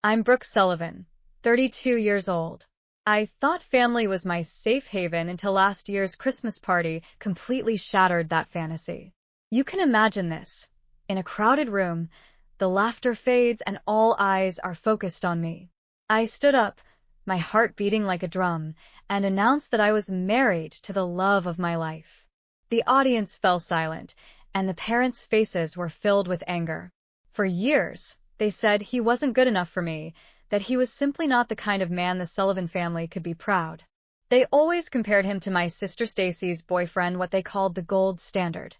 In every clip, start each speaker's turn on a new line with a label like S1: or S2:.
S1: I'm Brooke Sullivan, 32 years old. I thought family was my safe haven until last year's Christmas party completely shattered that fantasy. You can imagine this. In a crowded room, the laughter fades and all eyes are focused on me. I stood up, my heart beating like a drum, and announced that I was married to the love of my life. The audience fell silent, and the parents' faces were filled with anger. For years, they said he wasn't good enough for me, that he was simply not the kind of man the Sullivan family could be proud. They always compared him to my sister Stacy's boyfriend, what they called the gold standard.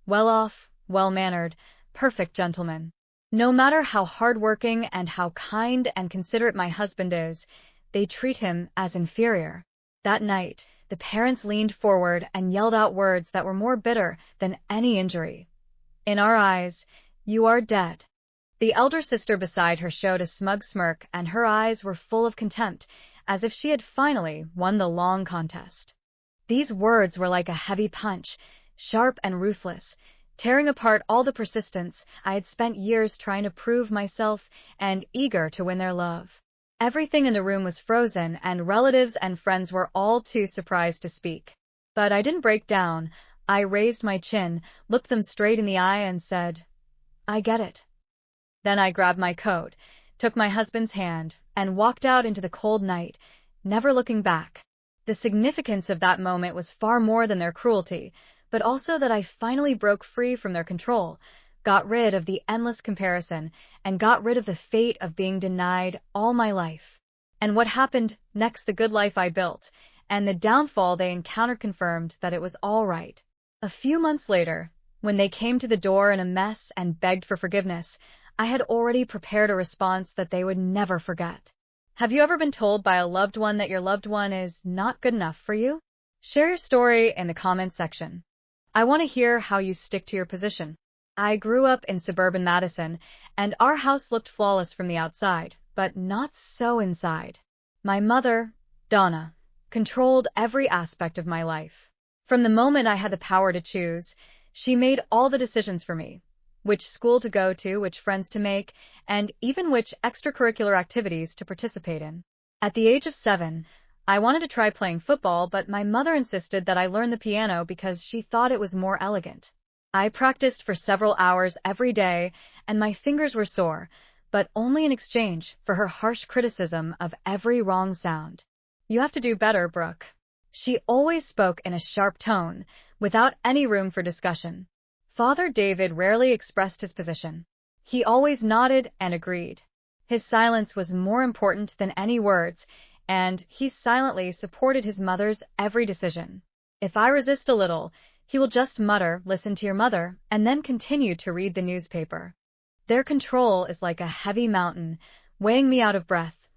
S1: Well-off, well-mannered, perfect gentleman. No matter how hardworking and how kind and considerate my husband is, they treat him as inferior. That night, the parents leaned forward and yelled out words that were more bitter than any injury. In our eyes, you are dead. The elder sister beside her showed a smug smirk, and her eyes were full of contempt, as if she had finally won the long contest. These words were like a heavy punch, sharp and ruthless, tearing apart all the persistence I had spent years trying to prove myself and eager to win their love. Everything in the room was frozen, and relatives and friends were all too surprised to speak. But I didn't break down. I raised my chin, looked them straight in the eye, and said, "I get it." Then I grabbed my coat, took my husband's hand, and walked out into the cold night, never looking back. The significance of that moment was far more than their cruelty, but also that I finally broke free from their control, got rid of the endless comparison, and got rid of the fate of being denied all my life. And what happened next, the good life I built, and the downfall they encountered confirmed that it was all right. A few months later, when they came to the door in a mess and begged for forgiveness, I had already prepared a response that they would never forget. Have you ever been told by a loved one that your loved one is not good enough for you? Share your story in the comments section. I want to hear how you stick to your position. I grew up in suburban Madison, and our house looked flawless from the outside, but not so inside. My mother, Donna, controlled every aspect of my life. From the moment I had the power to choose, she made all the decisions for me. Which school to go to, which friends to make, and even which extracurricular activities to participate in. At the age of 7, I wanted to try playing football, but my mother insisted that I learn the piano because she thought it was more elegant. I practiced for several hours every day, and my fingers were sore, but only in exchange for her harsh criticism of every wrong sound. "You have to do better, Brooke." She always spoke in a sharp tone, without any room for discussion. Father David rarely expressed his position. He always nodded and agreed. His silence was more important than any words, and he silently supported his mother's every decision. If I resist a little, he will just mutter, "Listen to your mother," and then continue to read the newspaper. Their control is like a heavy mountain, weighing me out of breath,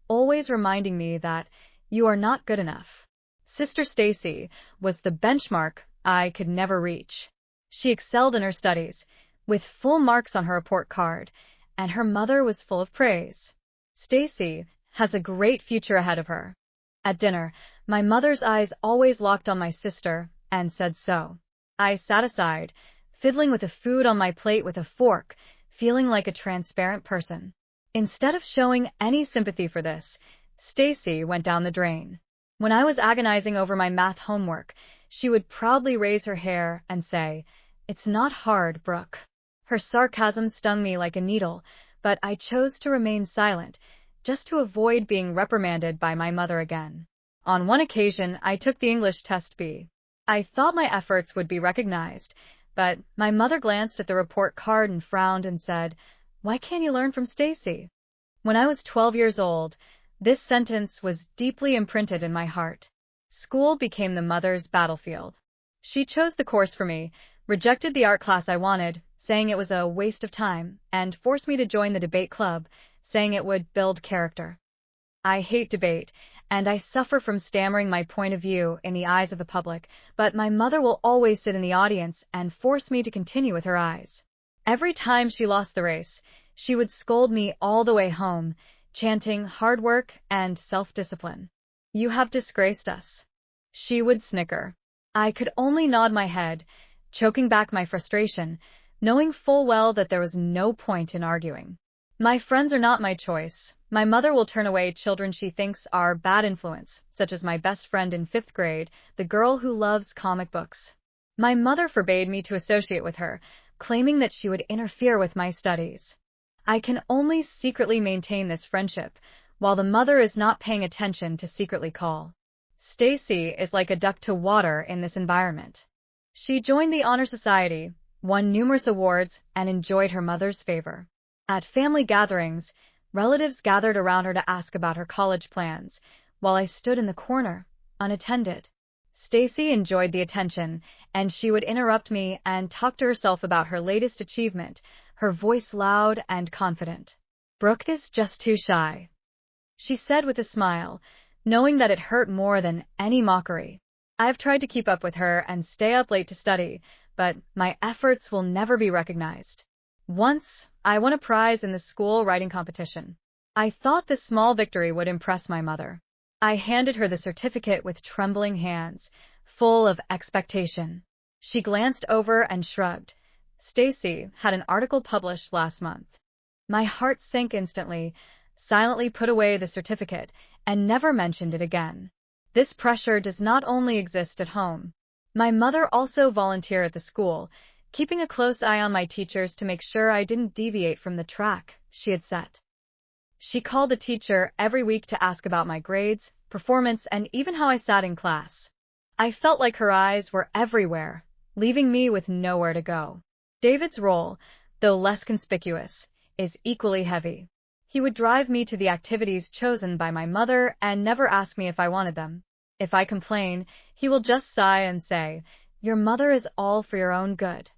S1: always reminding me that you are not good enough. Sister Stacy was the benchmark I could never reach. She excelled in her studies, with full marks on her report card, and her mother was full of praise. Stacy has a great future ahead of her. At dinner, my mother's eyes always locked on my sister, and said so. I sat aside, fiddling with the food on my plate with a fork, feeling like a transparent person. Instead of showing any sympathy for this, Stacy went down the drain. When I was agonizing over my math homework, she would proudly raise her hair and say, "It's not hard, Brooke." Her sarcasm stung me like a needle, but I chose to remain silent, just to avoid being reprimanded by my mother again. On one occasion, I took the English test B. I thought my efforts would be recognized, but my mother glanced at the report card and frowned and said, "Why can't you learn from Stacy?" When I was 12 years old, this sentence was deeply imprinted in my heart. School became the mother's battlefield. She chose the course for me, rejected the art class I wanted, saying it was a waste of time, and forced me to join the debate club, saying it would build character. I hate debate, and I suffer from stammering my point of view in the eyes of the public, but my mother will always sit in the audience and force me to continue with her eyes. Every time she lost the race, she would scold me all the way home, chanting hard work and self-discipline. "You have disgraced us." She would snicker. I could only nod my head, choking back my frustration, knowing full well that there was no point in arguing. My friends are not my choice. My mother will turn away children she thinks are bad influence, such as my best friend in 5th grade, the girl who loves comic books. My mother forbade me to associate with her, claiming that she would interfere with my studies. I can only secretly maintain this friendship, while the mother is not paying attention to secretly call. Stacy is like a duck to water in this environment. She joined the Honor Society, won numerous awards, and enjoyed her mother's favor. At family gatherings, relatives gathered around her to ask about her college plans, while I stood in the corner, unattended. Stacy enjoyed the attention, and she would interrupt me and talk to herself about her latest achievement, her voice loud and confident. "Brooke is just too shy," she said with a smile, knowing that it hurt more than any mockery. I've tried to keep up with her and stay up late to study, but my efforts will never be recognized. Once, I won a prize in the school writing competition. I thought this small victory would impress my mother. I handed her the certificate with trembling hands, full of expectation. She glanced over and shrugged. "Stacy had an article published last month." My heart sank instantly, silently put away the certificate, and never mentioned it again. This pressure does not only exist at home. My mother also volunteered at the school, keeping a close eye on my teachers to make sure I didn't deviate from the track she had set. She called the teacher every week to ask about my grades, performance, and even how I sat in class. I felt like her eyes were everywhere, leaving me with nowhere to go. David's role, though less conspicuous, is equally heavy. He would drive me to the activities chosen by my mother and never ask me if I wanted them. If I complain, he will just sigh and say, "Your mother is all for your own good."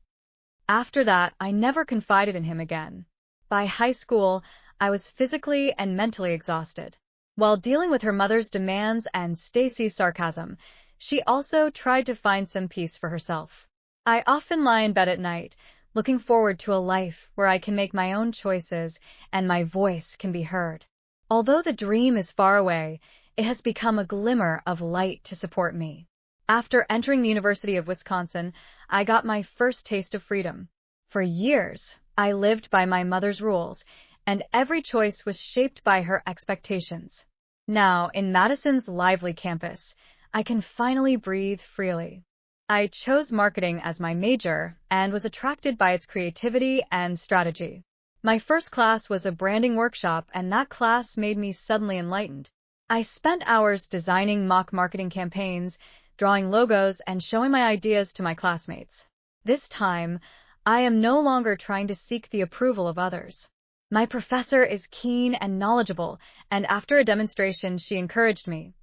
S1: After that, I never confided in him again. By high school, I was physically and mentally exhausted. While dealing with her mother's demands and Stacy's sarcasm, she also tried to find some peace for herself. I often lie in bed at night, looking forward to a life where I can make my own choices and my voice can be heard. Although the dream is far away, it has become a glimmer of light to support me. After entering the University of Wisconsin, I got my first taste of freedom. For years, I lived by my mother's rules, and every choice was shaped by her expectations. Now, in Madison's lively campus, I can finally breathe freely. I chose marketing as my major and was attracted by its creativity and strategy. My first class was a branding workshop, and that class made me suddenly enlightened. I spent hours designing mock marketing campaigns, drawing logos, and showing my ideas to my classmates. This time, I am no longer trying to seek the approval of others. My professor is keen and knowledgeable, and after a demonstration, she encouraged me.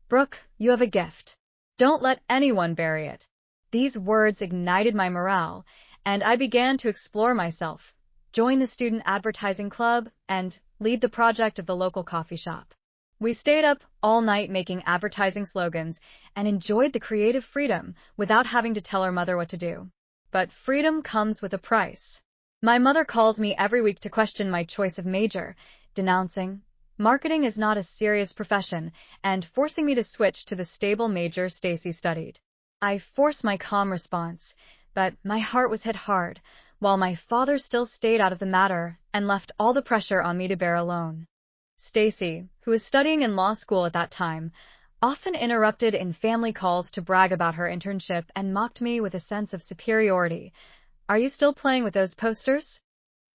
S1: "Brooke, you have a gift. Don't let anyone bury it." These words ignited my morale, and I began to explore myself, join the student advertising club, and lead the project of the local coffee shop. We stayed up all night making advertising slogans and enjoyed the creative freedom without having to tell our mother what to do. But freedom comes with a price. My mother calls me every week to question my choice of major, denouncing marketing is not a serious profession and forcing me to switch to the stable major Stacy studied. I forced my calm response, but my heart was hit hard, while my father still stayed out of the matter and left all the pressure on me to bear alone. Stacy, who was studying in law school at that time, often interrupted in family calls to brag about her internship and mocked me with a sense of superiority. "Are you still playing with those posters?"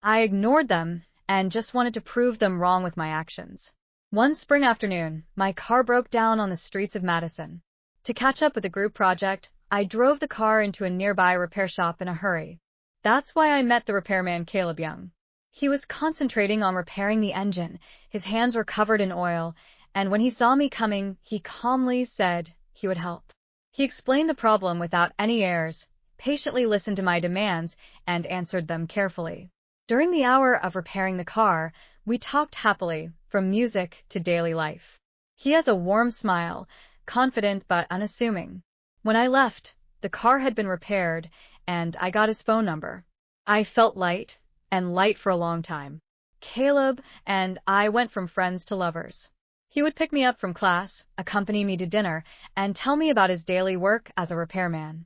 S1: I ignored them and just wanted to prove them wrong with my actions. One spring afternoon, my car broke down on the streets of Madison. To catch up with the group project, I drove the car into a nearby repair shop in a hurry. That's why I met the repairman Caleb Young. He was concentrating on repairing the engine, his hands were covered in oil, and when he saw me coming, he calmly said he would help. He explained the problem without any airs, patiently listened to my demands, and answered them carefully. During the hour of repairing the car, we talked happily, from music to daily life. He has a warm smile, confident but unassuming. When I left, the car had been repaired, and I got his phone number. I felt light, and light for a long time. Caleb and I went from friends to lovers. He would pick me up from class, accompany me to dinner, and tell me about his daily work as a repairman.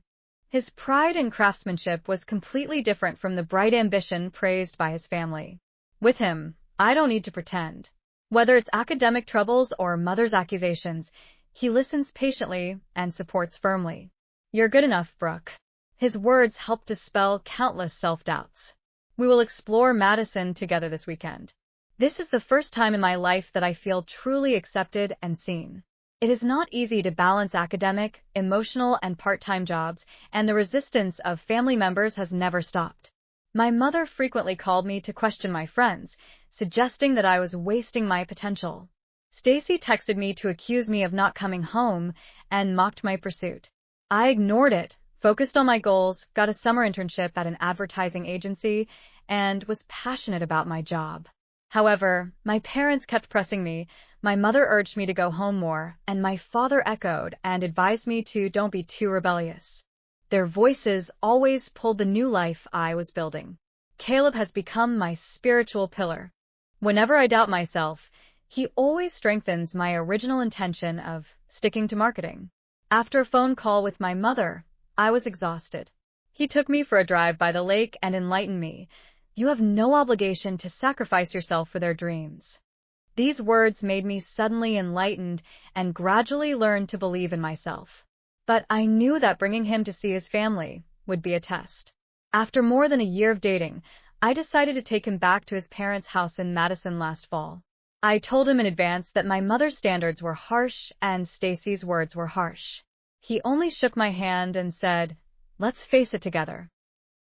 S1: His pride in craftsmanship was completely different from the bright ambition praised by his family. With him, I don't need to pretend. Whether it's academic troubles or mother's accusations, he listens patiently and supports firmly. You're good enough, Brooke. His words help dispel countless self-doubts. We will explore Madison together this weekend. This is the first time in my life that I feel truly accepted and seen. It is not easy to balance academic, emotional, and part-time jobs, and the resistance of family members has never stopped. My mother frequently called me to question my friends, suggesting that I was wasting my potential. Stacy texted me to accuse me of not coming home and mocked my pursuit. I ignored it, focused on my goals, got a summer internship at an advertising agency, and was passionate about my job. However, my parents kept pressing me, my mother urged me to go home more, and my father echoed and advised me to don't be too rebellious. Their voices always pulled the new life I was building. Caleb has become my spiritual pillar. Whenever I doubt myself, he always strengthens my original intention of sticking to marketing. After a phone call with my mother, I was exhausted. He took me for a drive by the lake and enlightened me. You have no obligation to sacrifice yourself for their dreams. These words made me suddenly enlightened and gradually learned to believe in myself. But I knew that bringing him to see his family would be a test. After more than a year of dating, I decided to take him back to his parents' house in Madison last fall. I told him in advance that my mother's standards were harsh and Stacy's words were harsh. He only shook my hand and said, "Let's face it together."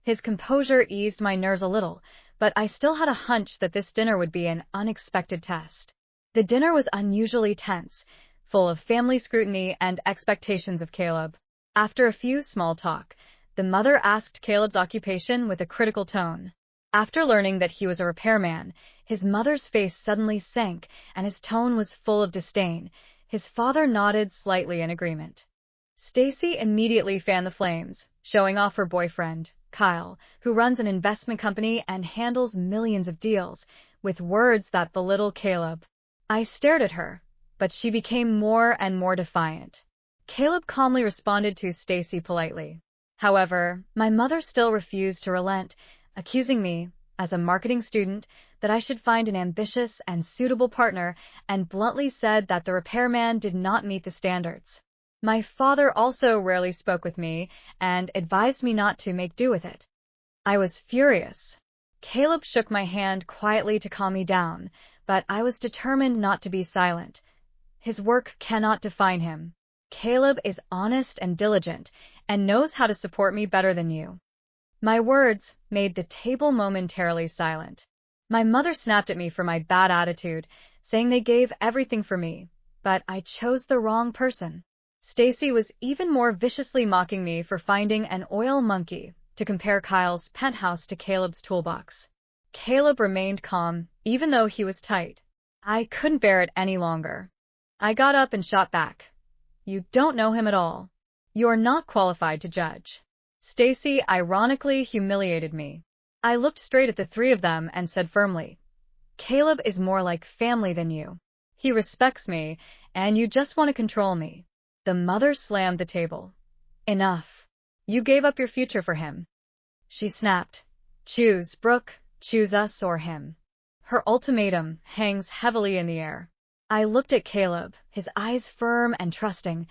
S1: His composure eased my nerves a little, but I still had a hunch that this dinner would be an unexpected test. The dinner was unusually tense, full of family scrutiny and expectations of Caleb. After a few small talk, the mother asked Caleb's occupation with a critical tone. After learning that he was a repairman, his mother's face suddenly sank and his tone was full of disdain. His father nodded slightly in agreement. Stacy immediately fanned the flames, showing off her boyfriend, Kyle, who runs an investment company and handles millions of deals, with words that belittle Caleb. I stared at her, but she became more and more defiant. Caleb calmly responded to Stacy politely. However, my mother still refused to relent, accusing me, as a marketing student, that I should find an ambitious and suitable partner, and bluntly said that the repairman did not meet the standards. My father also rarely spoke with me and advised me not to make do with it. I was furious. Caleb shook my hand quietly to calm me down, but I was determined not to be silent. His work cannot define him. Caleb is honest and diligent and knows how to support me better than you. My words made the table momentarily silent. My mother snapped at me for my bad attitude, saying they gave everything for me, but I chose the wrong person. Stacy was even more viciously mocking me for finding an oil monkey to compare Kyle's penthouse to Caleb's toolbox. Caleb remained calm, even though he was tight. I couldn't bear it any longer. I got up and shot back. You don't know him at all. You're not qualified to judge. Stacy ironically humiliated me. I looked straight at the three of them and said firmly, Caleb is more like family than you. He respects me, and you just want to control me. The mother slammed the table. Enough. You gave up your future for him. She snapped. Choose, Brooke, choose us or him. Her ultimatum hangs heavily in the air. I looked at Caleb, his eyes firm and trusting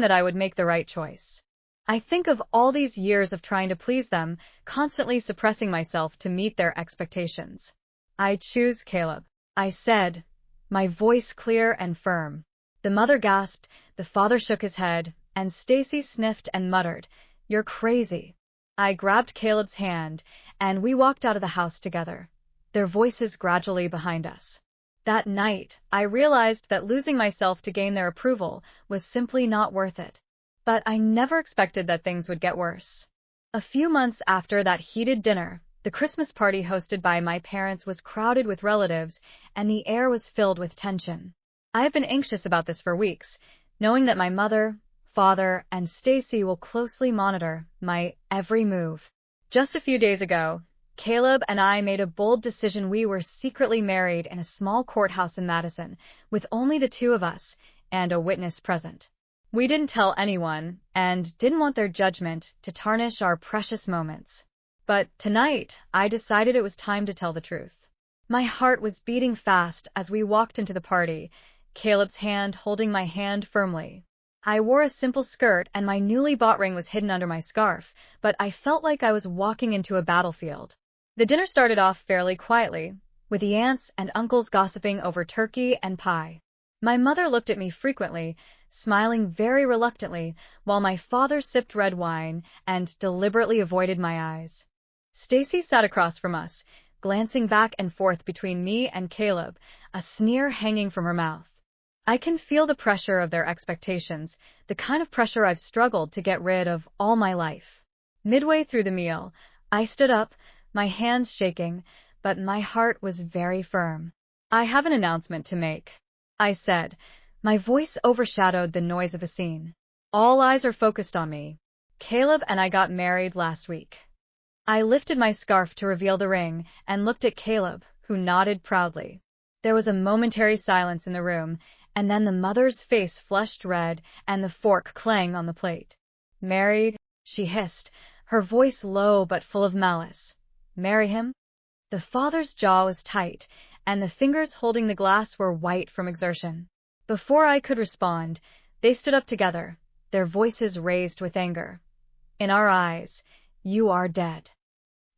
S1: that I would make the right choice. I think of all these years of trying to please them, constantly suppressing myself to meet their expectations. I choose Caleb, I said, my voice clear and firm. The mother gasped, the father shook his head, and Stacy sniffed and muttered, You're crazy. I grabbed Caleb's hand, and we walked out of the house together, their voices gradually behind us. That night, I realized that losing myself to gain their approval was simply not worth it. But I never expected that things would get worse. A few months after that heated dinner, the Christmas party hosted by my parents was crowded with relatives, and the air was filled with tension. I have been anxious about this for weeks, knowing that my mother, father, and Stacy will closely monitor my every move. Just a few days ago, Caleb and I made a bold decision. We were secretly married in a small courthouse in Madison, with only the two of us and a witness present. We didn't tell anyone and didn't want their judgment to tarnish our precious moments. But tonight, I decided it was time to tell the truth. My heart was beating fast as we walked into the party, Caleb's hand holding my hand firmly. I wore a simple skirt and my newly bought ring was hidden under my scarf, but I felt like I was walking into a battlefield. The dinner started off fairly quietly, with the aunts and uncles gossiping over turkey and pie. My mother looked at me frequently, smiling very reluctantly, while my father sipped red wine and deliberately avoided my eyes. Stacy sat across from us, glancing back and forth between me and Caleb, a sneer hanging from her mouth. I can feel the pressure of their expectations, the kind of pressure I've struggled to get rid of all my life. Midway through the meal, I stood up, my hands shaking, but my heart was very firm. I have an announcement to make, I said. My voice overshadowed the noise of the scene. All eyes are focused on me. Caleb and I got married last week. I lifted my scarf to reveal the ring and looked at Caleb, who nodded proudly. There was a momentary silence in the room, and then the mother's face flushed red and the fork clanged on the plate. Married, she hissed, her voice low but full of malice. Marry him? The father's jaw was tight, and the fingers holding the glass were white from exertion. Before I could respond, they stood up together, their voices raised with anger. In our eyes, you are dead.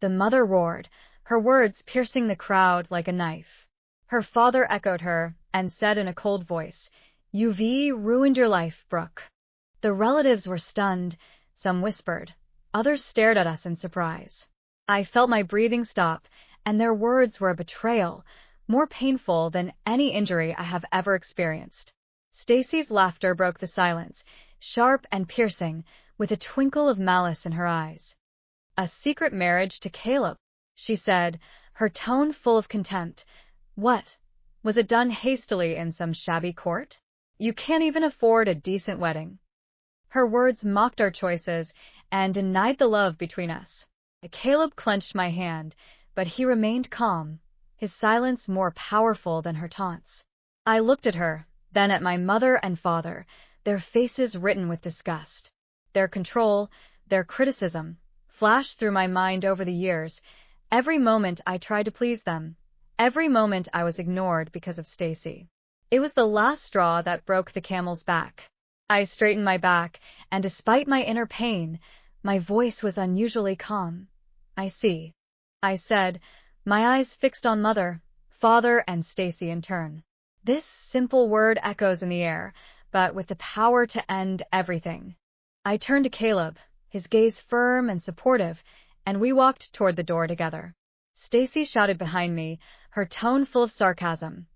S1: The mother roared, her words piercing the crowd like a knife. Her father echoed her and said in a cold voice, You've ruined your life, Brooke. The relatives were stunned, some whispered, others stared at us in surprise. I felt my breathing stop, and their words were a betrayal, more painful than any injury I have ever experienced. Stacy's laughter broke the silence, sharp and piercing, with a twinkle of malice in her eyes. A secret marriage to Caleb, she said, her tone full of contempt. What? Was it done hastily in some shabby court? You can't even afford a decent wedding. Her words mocked our choices and denied the love between us. Caleb clenched my hand, but he remained calm, his silence more powerful than her taunts. I looked at her, then at my mother and father, their faces written with disgust. Their control, their criticism, flashed through my mind over the years. Every moment I tried to please them. Every moment I was ignored because of Stacy. It was the last straw that broke the camel's back. I straightened my back, and despite my inner pain, my voice was unusually calm. I see, I said, my eyes fixed on mother, father, and Stacy in turn. This simple word echoes in the air, but with the power to end everything. I turned to Caleb, his gaze firm and supportive, and we walked toward the door together. Stacy shouted behind me, her tone full of sarcasm.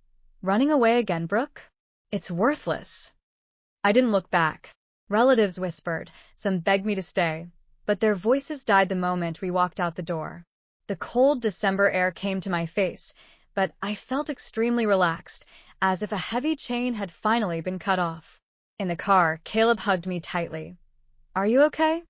S1: Running away again, Brooke? It's worthless. I didn't look back. Relatives whispered, some begged me to stay, but their voices died the moment we walked out the door. The cold December air came to my face, but I felt extremely relaxed, as if a heavy chain had finally been cut off. In the car, Caleb hugged me tightly. Are you okay?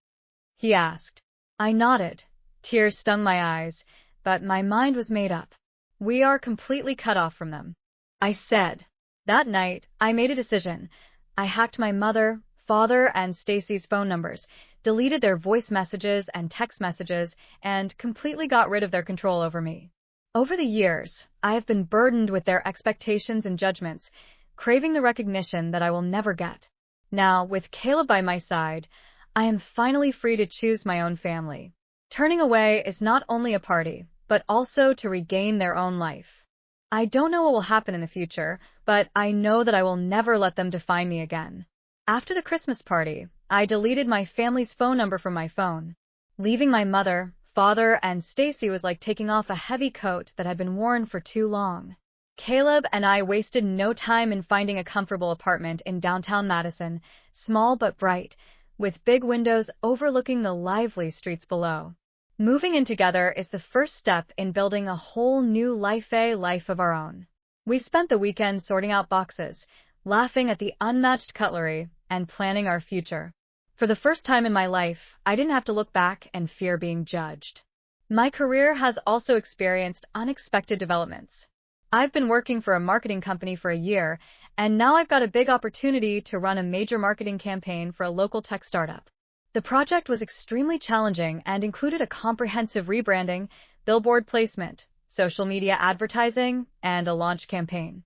S1: He asked. I nodded. Tears stung my eyes, but my mind was made up. We are completely cut off from them, I said. That night, I made a decision. I hacked my mother, father, and Stacy's phone numbers, deleted their voice messages and text messages, and completely got rid of their control over me. Over the years, I have been burdened with their expectations and judgments, craving the recognition that I will never get. Now, with Caleb by my side, I am finally free to choose my own family. Turning away is not only a party, but also to regain their own life. I don't know what will happen in the future, but I know that I will never let them define me again. After the Christmas party, I deleted my family's phone number from my phone. Leaving my mother, father, and Stacy was like taking off a heavy coat that had been worn for too long. Caleb and I wasted no time in finding a comfortable apartment in downtown Madison, small but bright, with big windows overlooking the lively streets below. Moving in together is the first step in building a whole new life of our own. We spent the weekend sorting out boxes, laughing at the unmatched cutlery, and planning our future. For the first time in my life, I didn't have to look back and fear being judged. My career has also experienced unexpected developments. I've been working for a marketing company for a year, and now I've got a big opportunity to run a major marketing campaign for a local tech startup. The project was extremely challenging and included a comprehensive rebranding, billboard placement, social media advertising, and a launch campaign.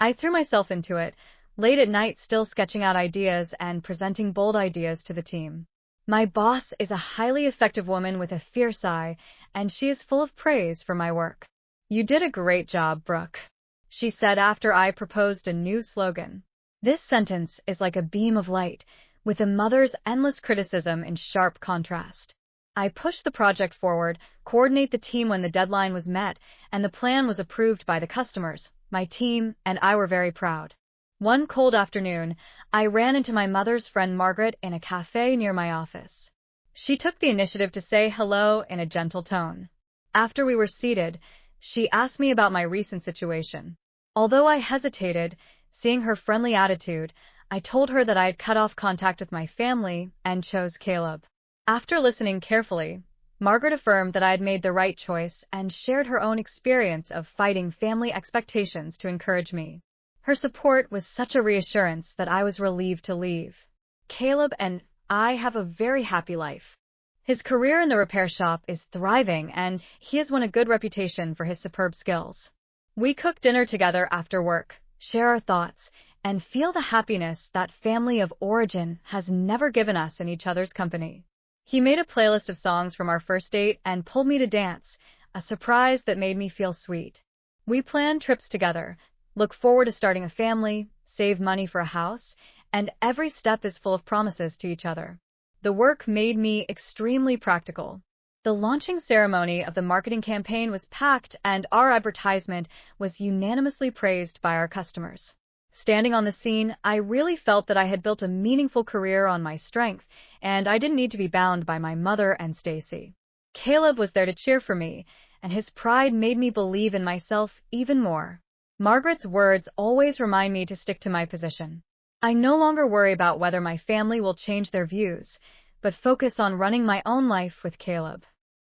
S1: I threw myself into it, late at night still sketching out ideas and presenting bold ideas to the team. My boss is a highly effective woman with a fierce eye, and she is full of praise for my work. "You did a great job, Brooke," she said after I proposed a new slogan. This sentence is like a beam of light, with a mother's endless criticism in sharp contrast. I pushed the project forward, coordinated the team when the deadline was met, and the plan was approved by the customers. My team and I were very proud. One cold afternoon, I ran into my mother's friend Margaret in a cafe near my office. She took the initiative to say hello in a gentle tone. After we were seated, she asked me about my recent situation. Although I hesitated, seeing her friendly attitude, I told her that I had cut off contact with my family and chose Caleb. After listening carefully, Margaret affirmed that I had made the right choice and shared her own experience of fighting family expectations to encourage me. Her support was such a reassurance that I was relieved to leave. Caleb and I have a very happy life. His career in the repair shop is thriving, and he has won a good reputation for his superb skills. We cook dinner together after work, share our thoughts, and feel the happiness that family of origin has never given us in each other's company. He made a playlist of songs from our first date and pulled me to dance, a surprise that made me feel sweet. We plan trips together, look forward to starting a family, save money for a house, and every step is full of promises to each other. The work made me extremely practical. The launching ceremony of the marketing campaign was packed, and our advertisement was unanimously praised by our customers. Standing on the scene, I really felt that I had built a meaningful career on my strength, and I didn't need to be bound by my mother and Stacy. Caleb was there to cheer for me, and his pride made me believe in myself even more. Margaret's words always remind me to stick to my position. I no longer worry about whether my family will change their views, but focus on running my own life with Caleb.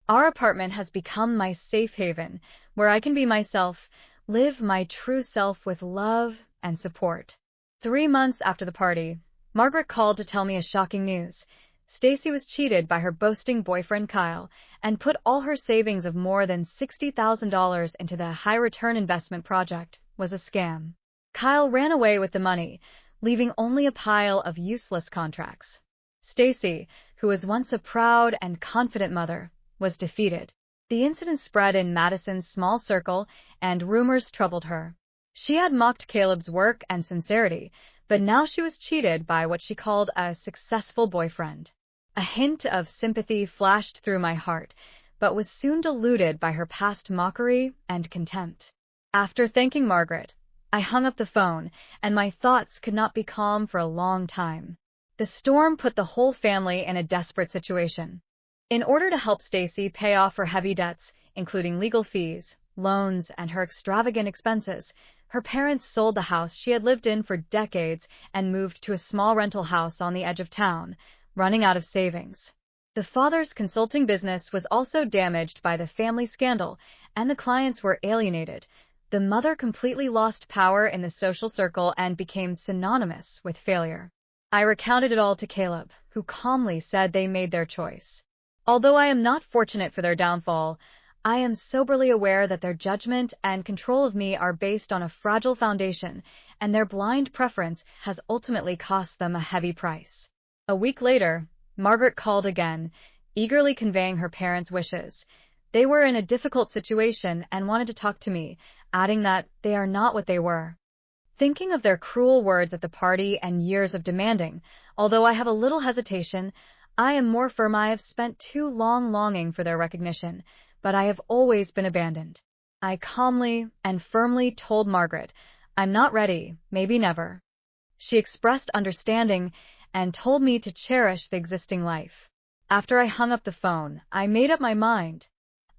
S1: Our apartment has become my safe haven, where I can be myself, live my true self with love and support. 3 months after the party, Margaret called to tell me a shocking news. Stacy was cheated by her boasting boyfriend Kyle and put all her savings of more than $60,000 into the high-return investment project. Was a scam. Kyle ran away with the money, leaving only a pile of useless contracts. Stacy, who was once a proud and confident mother, was defeated. The incident spread in Madison's small circle, and rumors troubled her. She had mocked Caleb's work and sincerity, but now she was cheated by what she called a successful boyfriend. A hint of sympathy flashed through my heart, but was soon diluted by her past mockery and contempt. After thanking Margaret, I hung up the phone, and my thoughts could not be calm for a long time. The storm put the whole family in a desperate situation. In order to help Stacy pay off her heavy debts, including legal fees, loans, and her extravagant expenses, her parents sold the house she had lived in for decades and moved to a small rental house on the edge of town, running out of savings. The father's consulting business was also damaged by the family scandal, and the clients were alienated. The mother completely lost power in the social circle and became synonymous with failure. I recounted it all to Caleb, who calmly said they made their choice. Although I am not fortunate for their downfall, I am soberly aware that their judgment and control of me are based on a fragile foundation, and their blind preference has ultimately cost them a heavy price. A week later, Margaret called again, eagerly conveying her parents' wishes. They were in a difficult situation and wanted to talk to me, adding that they are not what they were. Thinking of their cruel words at the party and years of demanding, although I have a little hesitation, I am more firm. I have spent too long longing for their recognition, but I have always been abandoned. I calmly and firmly told Margaret, I'm not ready, maybe never. She expressed understanding and told me to cherish the existing life. After I hung up the phone, I made up my mind.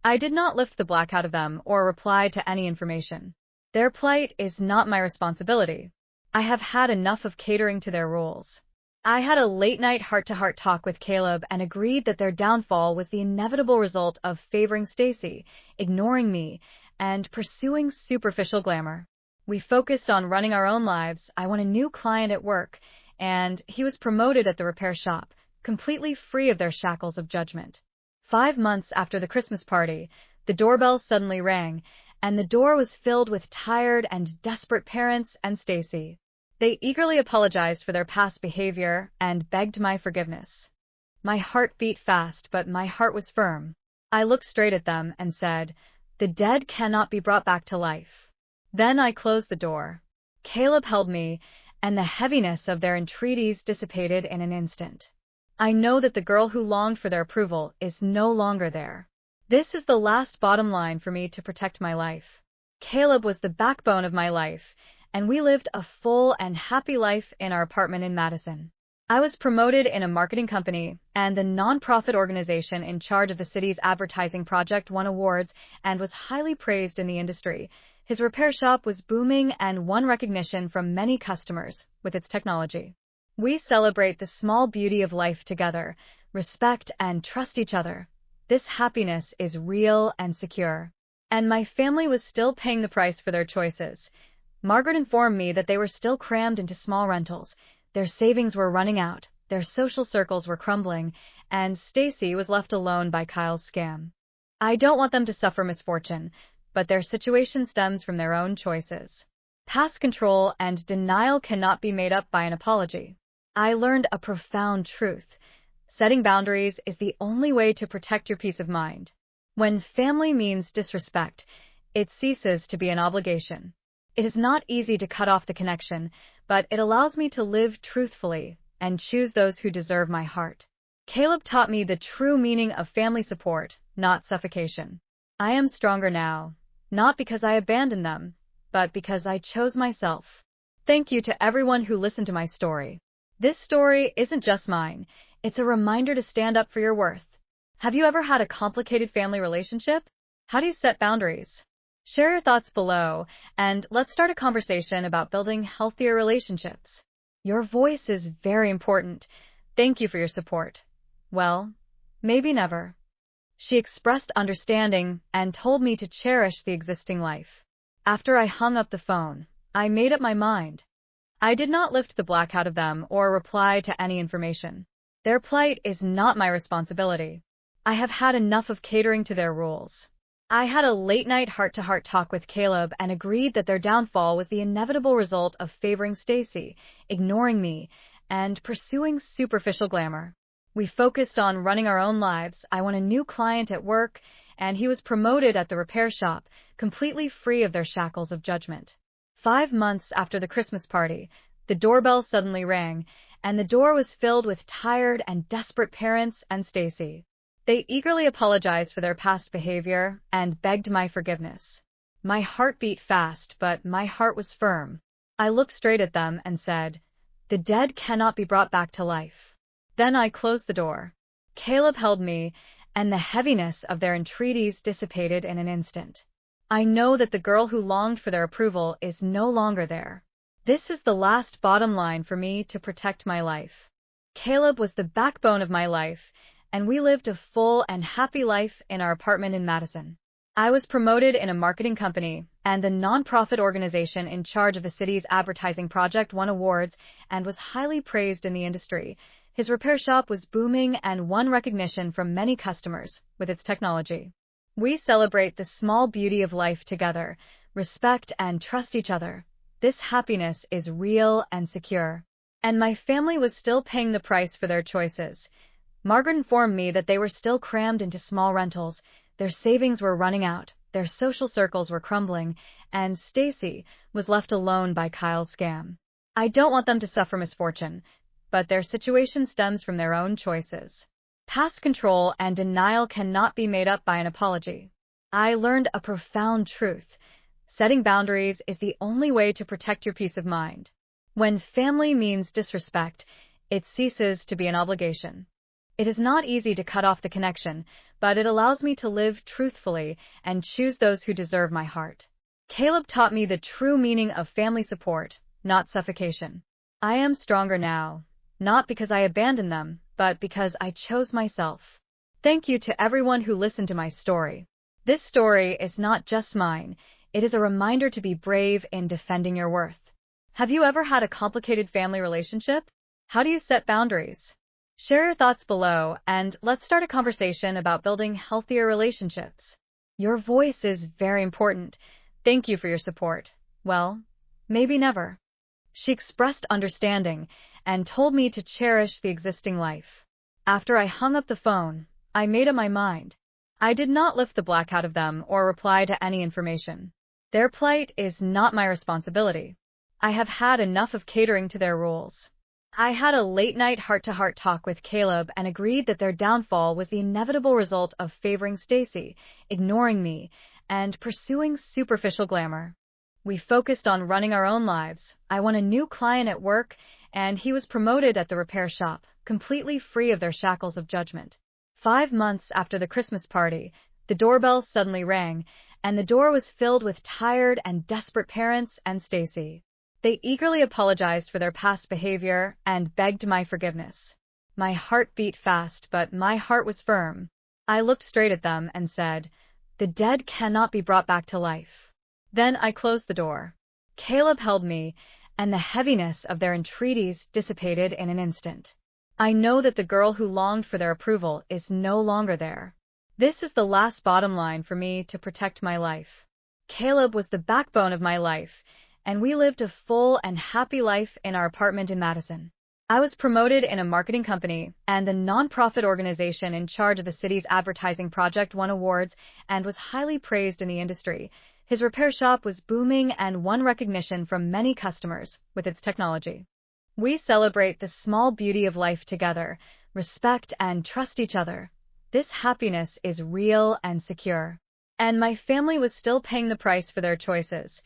S1: I did not lift the black out of them or reply to any information. Their plight is not my responsibility. I have had enough of catering to their rules. I had a late-night heart-to-heart talk with Caleb and agreed that their downfall was the inevitable result of favoring Stacy, ignoring me, and pursuing superficial glamour. We focused on running our own lives. I won a new client at work, and he was promoted at the repair shop, completely free of their shackles of judgment. 5 months after the Christmas party, the doorbell suddenly rang, and the door was filled with tired and desperate parents and Stacy. They eagerly apologized for their past behavior and begged my forgiveness. My heart beat fast, but my heart was firm. I looked straight at them and said, "The dead cannot be brought back to life." Then I closed the door. Caleb held me, and the heaviness of their entreaties dissipated in an instant. I know that the girl who longed for their approval is no longer there. This is the last bottom line for me to protect my life. Caleb was the backbone of my life, and we lived a full and happy life in our apartment in Madison. I was promoted in a marketing company, and the nonprofit organization in charge of the city's advertising project won awards and was highly praised in the industry. His repair shop was booming and won recognition from many customers with its technology. We celebrate the small beauty of life together, respect and trust each other. This happiness is real and secure. And my family was still paying the price for their choices. Margaret informed me that they were still crammed into small rentals. Their savings were running out, their social circles were crumbling, and Stacy was left alone by Kyle's scam. I don't want them to suffer misfortune, but their situation stems from their own choices. Past control and denial cannot be made up by an apology. I learned a profound truth. Setting boundaries is the only way to protect your peace of mind. When family means disrespect, it ceases to be an obligation. It is not easy to cut off the connection, but it allows me to live truthfully and choose those who deserve my heart. Caleb taught me the true meaning of family support, not suffocation. I am stronger now, not because I abandoned them, but because I chose myself. Thank you to everyone who listened to my story. This story isn't just mine, it's a reminder to stand up for your worth. Have you ever had a complicated family relationship? How do you set boundaries? Share your thoughts below, and let's start a conversation about building healthier relationships. Your voice is very important. Thank you for your support. Well, maybe never. She expressed understanding and told me to cherish the existing life. After I hung up the phone, I made up my mind. I did not lift the black out of them or reply to any information. Their plight is not my responsibility. I have had enough of catering to their rules. I had a late-night heart-to-heart talk with Caleb and agreed that their downfall was the inevitable result of favoring Stacy, ignoring me, and pursuing superficial glamour. We focused on running our own lives. I won a new client at work, and he was promoted at the repair shop, completely free of their shackles of judgment. 5 months after the Christmas party, the doorbell suddenly rang, and the door was filled with tired and desperate parents and Stacy. They eagerly apologized for their past behavior and begged my forgiveness. My heart beat fast, but my heart was firm. I looked straight at them and said, "The dead cannot be brought back to life." Then I closed the door. Caleb held me, and the heaviness of their entreaties dissipated in an instant. I know that the girl who longed for their approval is no longer there. This is the last bottom line for me to protect my life. Caleb was the backbone of my life, and we lived a full and happy life in our apartment in Madison. I was promoted in a marketing company, and the nonprofit organization in charge of the city's advertising project won awards and was highly praised in the industry. His repair shop was booming and won recognition from many customers with its technology. We celebrate the small beauty of life together, respect and trust each other. This happiness is real and secure. And my family was still paying the price for their choices. Margaret informed me that they were still crammed into small rentals, their savings were running out, their social circles were crumbling, and Stacy was left alone by Kyle's scam. I don't want them to suffer misfortune, but their situation stems from their own choices. Past control and denial cannot be made up by an apology. I learned a profound truth. Setting boundaries is the only way to protect your peace of mind. When family means disrespect, it ceases to be an obligation. It is not easy to cut off the connection, but it allows me to live truthfully and choose those who deserve my heart. Caleb taught me the true meaning of family support, not suffocation. I am stronger now, not because I abandoned them, but because I chose myself. Thank you to everyone who listened to my story. This story is not just mine, it is a reminder to be brave in defending your worth. Have you ever had a complicated family relationship? How do you set boundaries? Share your thoughts below, and let's start a conversation about building healthier relationships. Your voice is very important. Thank you for your support. Well, maybe never. She expressed understanding and told me to cherish the existing life. After I hung up the phone, I made up my mind. I did not lift the black out of them or reply to any information. Their plight is not my responsibility. I have had enough of catering to their rules. I had a late-night heart-to-heart talk with Caleb and agreed that their downfall was the inevitable result of favoring Stacy, ignoring me, and pursuing superficial glamour. We focused on running our own lives. I won a new client at work, and he was promoted at the repair shop, completely free of their shackles of judgment. 5 months after the Christmas party, the doorbell suddenly rang, and the door was filled with tired and desperate parents and Stacy. They eagerly apologized for their past behavior and begged my forgiveness. My heart beat fast, but my heart was firm. I looked straight at them and said, "The dead cannot be brought back to life." Then I closed the door. Caleb held me, and the heaviness of their entreaties dissipated in an instant. I know that the girl who longed for their approval is no longer there. This is the last bottom line for me to protect my life. Caleb was the backbone of my life, and we lived a full and happy life in our apartment in Madison. I was promoted in a marketing company, and the nonprofit organization in charge of the city's advertising project won awards and was highly praised in the industry. His repair shop was booming and won recognition from many customers with its technology. We celebrate the small beauty of life together, respect and trust each other. This happiness is real and secure. And my family was still paying the price for their choices.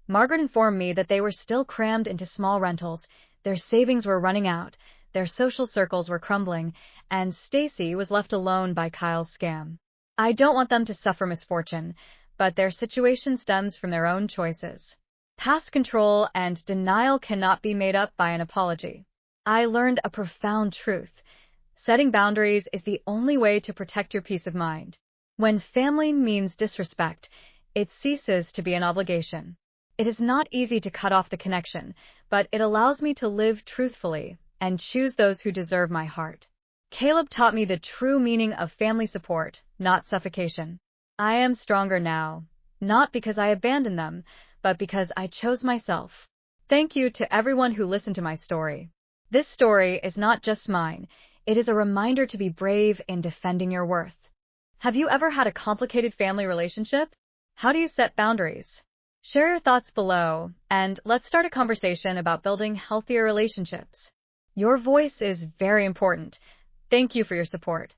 S1: Margaret informed me that they were still crammed into small rentals, their savings were running out, their social circles were crumbling, and Stacy was left alone by Kyle's scam. I don't want them to suffer misfortune, but their situation stems from their own choices. Past control and denial cannot be made up by an apology. I learned a profound truth. Setting boundaries is the only way to protect your peace of mind. When family means disrespect, it ceases to be an obligation. It is not easy to cut off the connection, but it allows me to live truthfully and choose those who deserve my heart. Caleb taught me the true meaning of family support, not suffocation. I am stronger now, not because I abandoned them, but because I chose myself. Thank you to everyone who listened to my story. This story is not just mine, it is a reminder to be brave in defending your worth. Have you ever had a complicated family relationship? How do you set boundaries? Share your thoughts below, and let's start a conversation about building healthier relationships. Your voice is very important. Thank you for your support.